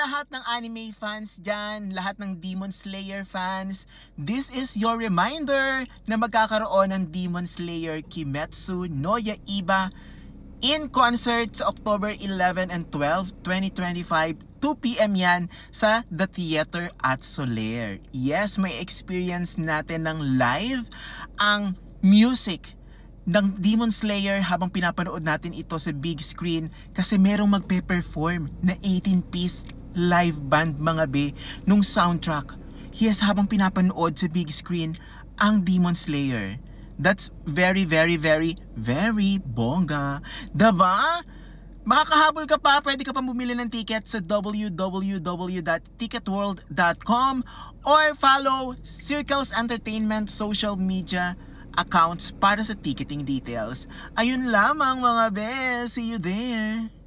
lahat ng anime fans dyan, lahat ng Demon Slayer fans, this is your reminder na magkakaroon ng Demon Slayer Kimetsu no Yaiba in concert sa October 11 and 12, 2025, 2 p.m. yan sa The Theater at Soler. Yes, may experience natin ng live ang music ng Demon Slayer habang pinapanood natin ito sa big screen kasi merong magpe-perform na 18-piece live band mga be nung soundtrack. Yes, habang pinapanood sa big screen ang Demon Slayer. That's very, very, very, very bongga. Diba? Makakahabol ka pa, pwede ka pa bumili ng ticket sa www.ticketworld.com or follow Circles Entertainment social media accounts para sa ticketing details. Ayun lamang mga be, see you there!